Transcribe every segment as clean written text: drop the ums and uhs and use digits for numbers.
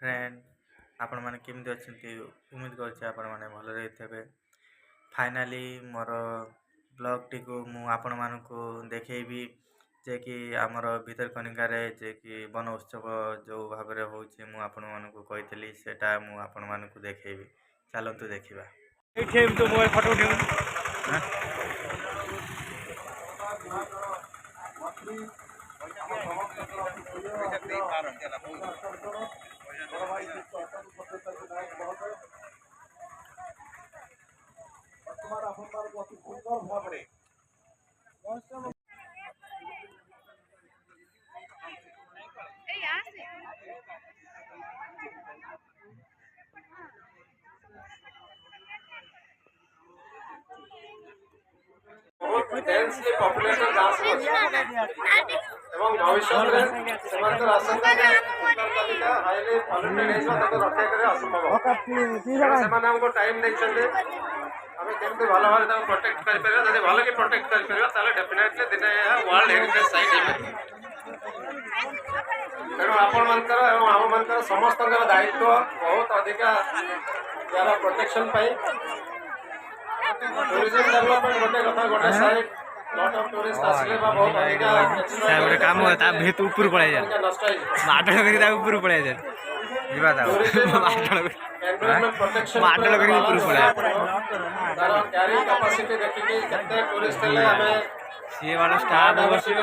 Friend आपण मैंने केमती अच्छे उम्मीद कर भल रही। फाइनाली मोर ब्लॉग टी को मु आपण मानू देखी जे कि आमर भितरकनिका जे कि वन उत्सव जो भाव में होपण कही सेटा मु आपण मानू देखी। चलतु देखा फोटो उठेबू डेंसली पॉपुलेटेड गाँव एवं भविष्य में सेमानकर आशंका जे उत्तर तालिका हाईली पॉल्यूटेड है ताको रक्षा करे असंभव सेमाने हमको टाइम देछन्ते हमें केमती भलो भाव ताको प्रोटेक्ट करि परिबा जदि भलो कि प्रोटेक्ट करि परिबा ताले डेफिनेटली दिने वर्ल्ड हेरिटेज साइट है। तेणु आपण मानकर एवं आम मानकर समस्त दायित्व बहुत अधिक यार प्रोटेक्शन पाई टूरिज्म डेवलपमेंट गोटे कथा गोटे साइड लॉट ऑफ टूरिस्ट आसले बा बहुत अधिका गोटे काम ता भेत ऊपर पळाय जा नष्ट है माटळ करी ता ऊपर पळाय जा जीवा ता माटळ एनवायरनमेंट प्रोटेक्शन माटळ करी ऊपर पळाय तार कैरी कैपेसिटी देखि कि केते टूरिस्ट ले हमें सी वाला स्टाफ बसियो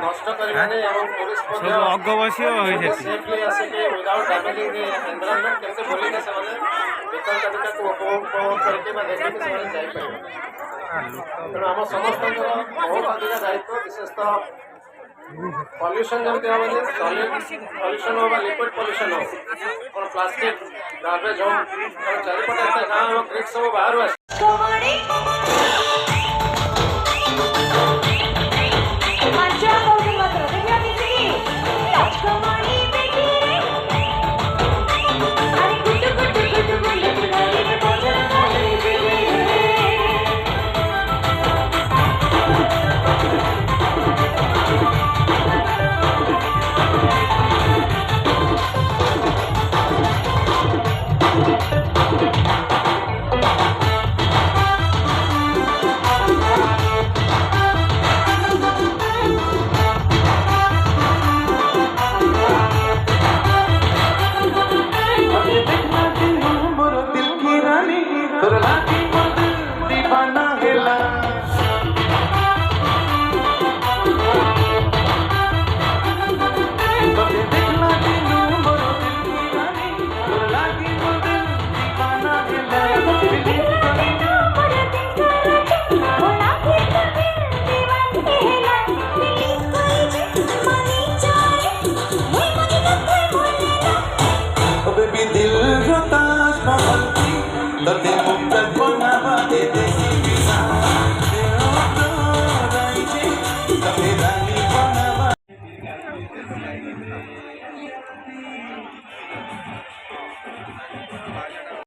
नष्ट करबाने एवं टूरिस्ट को सब अग बसियो होय छै सेफली आसे के विदाउट डैमेजिंग द एनवायरनमेंट केते बोली के से विकल्प तरीका को उपभोग करके बा देखि के से जाई परिबे। तेणु आम समस्त बहुत अधिक दायित्व विशेषतः पॉल्यूशन जमती हम सॉलिड पॉल्यूशन हो लिक्विड पॉल्यूशन हो और प्लास्टिक गार्बेज हो चारिपटे गाँव ग्रिड सब बाहर आस the